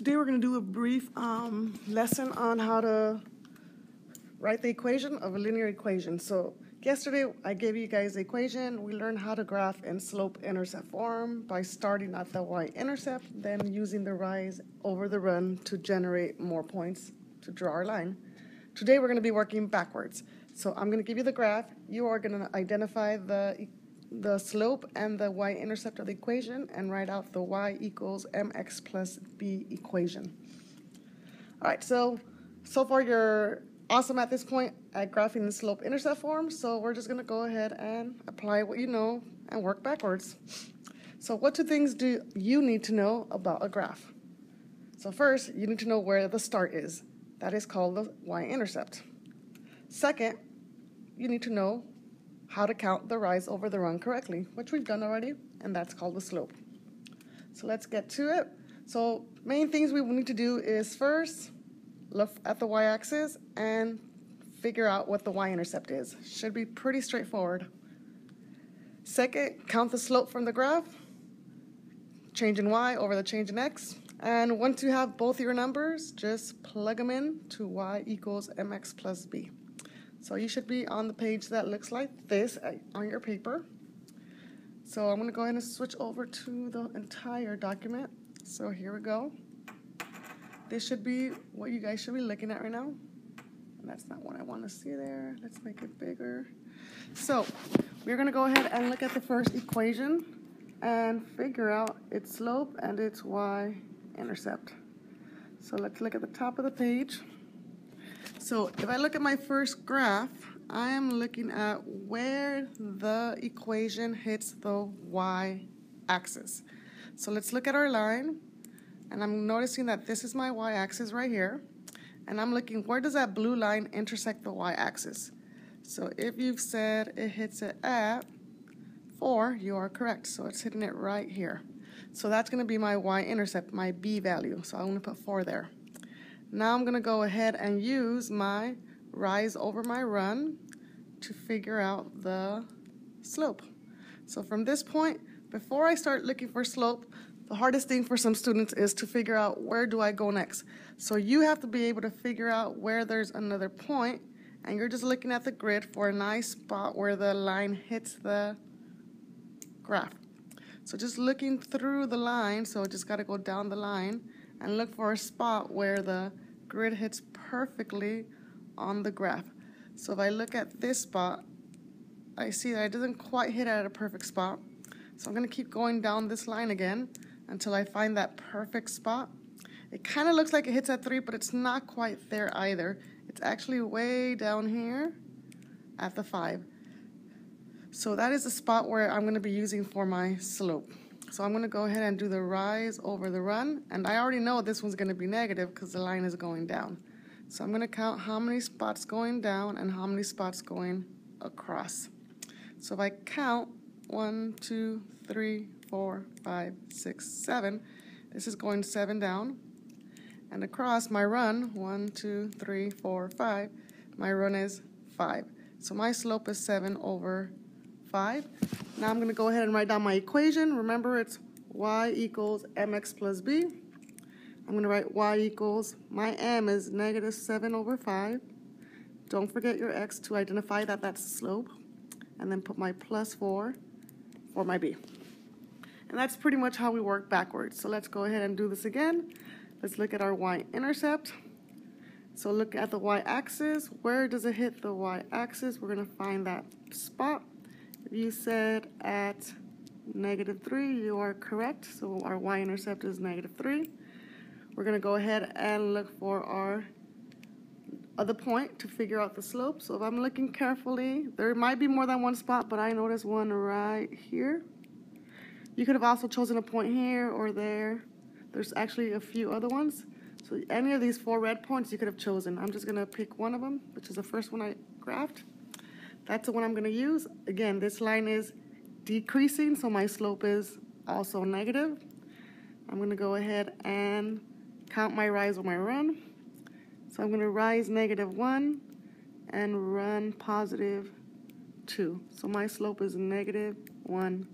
Today we're going to do a brief lesson on how to write the equation of a linear equation. So yesterday I gave you guys the equation. We learned how to graph in slope-intercept form by starting at the y-intercept, then using the rise over the run to generate more points to draw our line. Today we're going to be working backwards. So I'm going to give you the graph. You are going to identify the slope and the y-intercept of the equation and write out the y equals mx plus b equation. All right, so far you're awesome at this point at graphing the slope-intercept form, so we're just going to go ahead and apply what you know and work backwards. So what two things do you need to know about a graph? So first, you need to know where the start is. That is called the y-intercept. Second, you need to know how to count the rise over the run correctly, which we've done already, and that's called the slope. So let's get to it. So main things we need to do is first look at the y-axis and figure out what the y-intercept is. Should be pretty straightforward. Second, count the slope from the graph, change in y over the change in x. And once you have both your numbers, just plug them in to y equals mx plus b. So you should be on the page that looks like this on your paper. So I'm going to go ahead and switch over to the entire document. So here we go. This should be what you guys should be looking at right now. And that's not what I want to see there. Let's make it bigger. So we're going to go ahead and look at the first equation and figure out its slope and its y-intercept. So let's look at the top of the page. So if I look at my first graph, I am looking at where the equation hits the y-axis. So let's look at our line, and I'm noticing that this is my y-axis right here, and I'm looking where does that blue line intersect the y-axis. So if you've said it hits it at 4, you are correct. So it's hitting it right here. So that's going to be my y-intercept, my b value. So I'm going to put 4 there. Now I'm going to go ahead and use my rise over my run to figure out the slope. So from this point, before I start looking for slope, the hardest thing for some students is to figure out where do I go next. So you have to be able to figure out where there's another point, and you're just looking at the grid for a nice spot where the line hits the graph. So just looking through the line, so just got to go down the line and look for a spot where the grid hits perfectly on the graph. So if I look at this spot, I see that it doesn't quite hit at a perfect spot. So I'm going to keep going down this line again until I find that perfect spot. It kind of looks like it hits at 3, but it's not quite there either. It's actually way down here at the 5. So that is the spot where I'm going to be using for my slope. So I'm going to go ahead and do the rise over the run, and I already know this one's going to be negative because the line is going down. So I'm going to count how many spots going down and how many spots going across. So if I count 1, 2, 3, 4, 5, 6, 7, this is going 7 down. And across my run, 1, 2, 3, 4, 5, my run is 5. So my slope is 7 over 5. Now I'm going to go ahead and write down my equation. Remember, it's y equals mx plus b. I'm going to write y equals, my m is negative 7 over 5. Don't forget your x to identify that that's the slope. And then put my plus 4 for my b. And that's pretty much how we work backwards. So let's go ahead and do this again. Let's look at our y-intercept. So look at the y-axis. Where does it hit the y-axis? We're going to find that spot. If you said at negative 3, you are correct. So our y-intercept is negative 3. We're going to go ahead and look for our other point to figure out the slope. So if I'm looking carefully, there might be more than one spot, but I noticed one right here. You could have also chosen a point here or there. There's actually a few other ones. So any of these 4 red points you could have chosen. I'm just going to pick one of them, which is the first one I graphed. That's the one I'm going to use. Again, this line is decreasing, so my slope is also negative. I'm going to go ahead and count my rise or my run. So I'm going to rise negative 1 and run positive 2. So my slope is negative 1/2.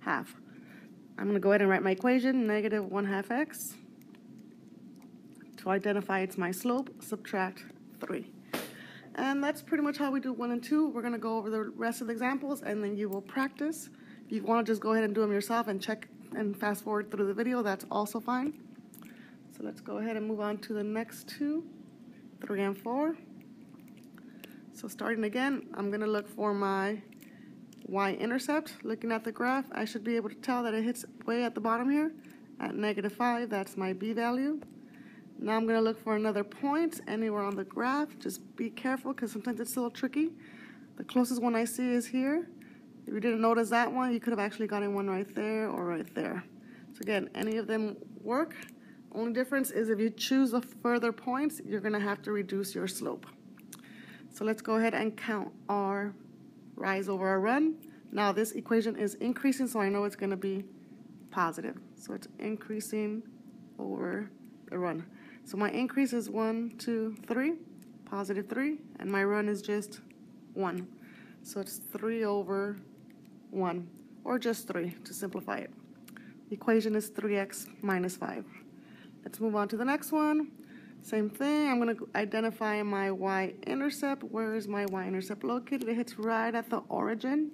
I'm going to go ahead and write my equation, negative 1/2 x To identify it's my slope, subtract 3. And that's pretty much how we do 1 and 2. We're going to go over the rest of the examples, and then you will practice. If you want to just go ahead and do them yourself and check and fast forward through the video, that's also fine. So let's go ahead and move on to the next 2, 3 and 4. So starting again, I'm going to look for my y-intercept. Looking at the graph, I should be able to tell that it hits way at the bottom here at -5. That's my b value. Now I'm going to look for another point anywhere on the graph. Just be careful because sometimes it's a little tricky. The closest one I see is here. If you didn't notice that one, you could have actually gotten one right there or right there. So again, any of them work. Only difference is if you choose the further points, you're going to have to reduce your slope. So let's go ahead and count our rise over our run. Now this equation is increasing, so I know it's going to be positive. So it's increasing over the run. So my increase is 1, 2, 3, positive 3, and my run is just 1. So it's 3 over 1, or just 3 to simplify it. The equation is 3x minus 5. Let's move on to the next one. Same thing, I'm going to identify my y-intercept. Where is my y-intercept located? It hits right at the origin.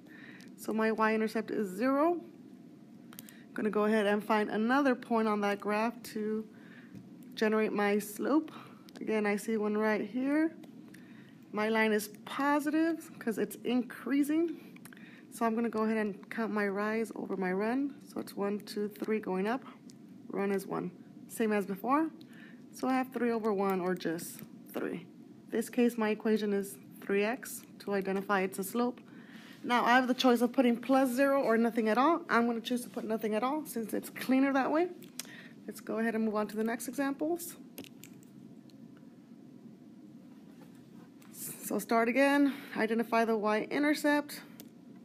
So my y-intercept is 0. I'm going to go ahead and find another point on that graph to generate my slope. Again, I see one right here. My line is positive because it's increasing. So I'm going to go ahead and count my rise over my run. So it's 1, 2, 3 going up. Run is 1. Same as before. So I have 3 over 1, or just 3. In this case, my equation is 3x to identify it's a slope. Now I have the choice of putting +0 or nothing at all. I'm going to choose to put nothing at all since it's cleaner that way. Let's go ahead and move on to the next examples. So start again, identify the y-intercept.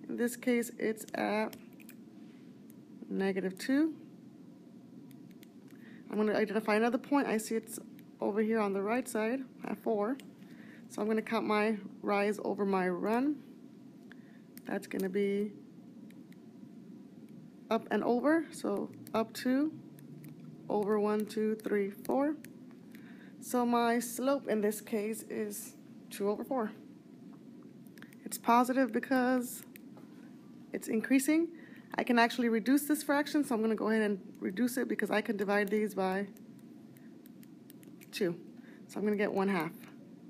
In this case, it's at -2. I'm going to identify another point. I see it's over here on the right side at 4. So I'm going to count my rise over my run. That's going to be up and over. So up 2, over 1, 2, 3, 4. So my slope in this case is 2 over 4. It's positive because it's increasing. I can actually reduce this fraction, so I'm going to go ahead and reduce it because I can divide these by 2. So I'm going to get 1/2.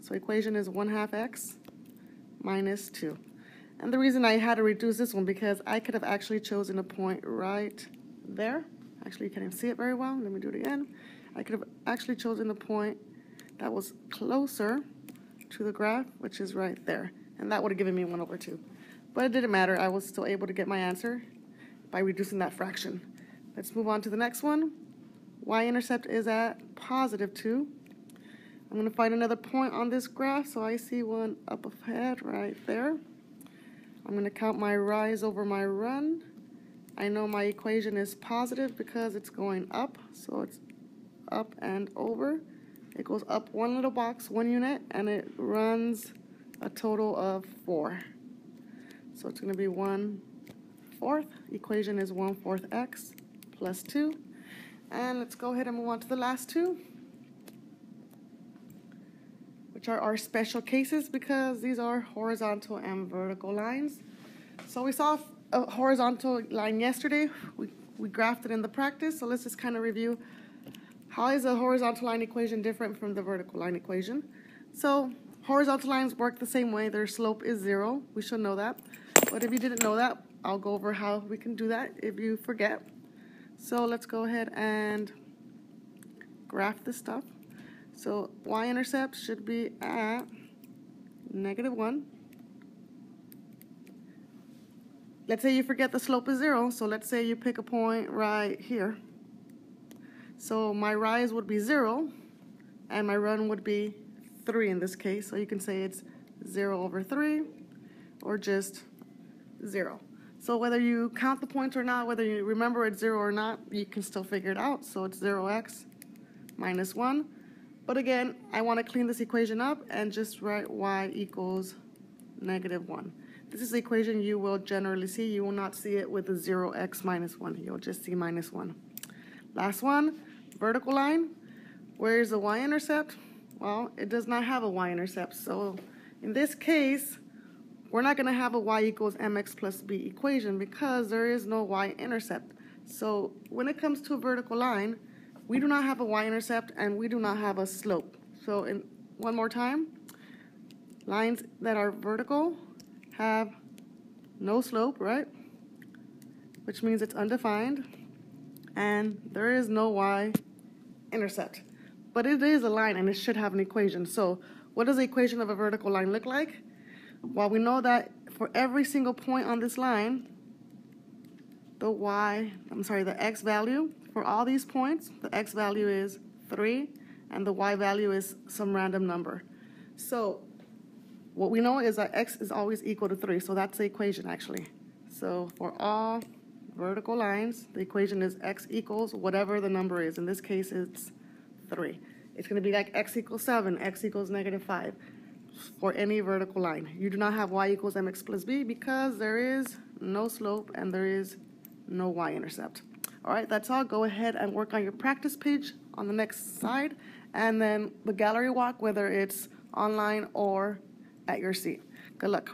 So equation is 1/2 x minus 2. And the reason I had to reduce this one because I could have actually chosen a point right there. Actually, you can't even see it very well. Let me do it again. I could have actually chosen a point that was closer to the graph, which is right there. And that would have given me 1 over 2. But it didn't matter. I was still able to get my answer by reducing that fraction. Let's move on to the next one. Y-intercept is at +2. I'm going to find another point on this graph, so I see one up ahead right there. I'm going to count my rise over my run. I know my equation is positive because it's going up, so it's up and over. It goes up 1 little box, 1 unit, and it runs a total of 4. So it's going to be 1/4. Equation is 1/4 x plus 2. And let's go ahead and move on to the last 2, which are our special cases because these are horizontal and vertical lines. So we saw a horizontal line yesterday. We graphed it in the practice. So let's just kind of review how is a horizontal line equation different from the vertical line equation. So horizontal lines work the same way. Their slope is 0. We should know that. But if you didn't know that, I'll go over how we can do that if you forget. So let's go ahead and graph this stuff. So y-intercept should be at -1. Let's say you forget the slope is 0, so let's say you pick a point right here. So my rise would be 0, and my run would be 3 in this case. So you can say it's 0 over 3, or just 0. So whether you count the points or not, whether you remember it's 0 or not, you can still figure it out. So it's 0x minus 1. But again, I want to clean this equation up and just write y equals -1. This is the equation you will generally see. You will not see it with the 0x minus 1. You'll just see -1. Last one, vertical line. Where is the y-intercept? Well, it does not have a y-intercept. So in this case, we're not going to have a y equals mx plus b equation because there is no y-intercept. So when it comes to a vertical line, we do not have a y-intercept and we do not have a slope. So one more time, lines that are vertical have no slope, right? Which means it's undefined, and there is no y-intercept. But it is a line and it should have an equation. So what does the equation of a vertical line look like? Well, we know that for every single point on this line, the x value for all these points, the x value is 3 and the y value is some random number. So what we know is that x is always equal to 3, so that's the equation actually. So for all vertical lines, the equation is x equals whatever the number is. In this case, it's 3. It's going to be like x equals 7, x equals negative 5 for any vertical line. You do not have y equals mx plus b because there is no slope and there is no y-intercept. All right, that's all. Go ahead and work on your practice page on the next slide, and then the gallery walk, whether it's online or at your seat. Good luck.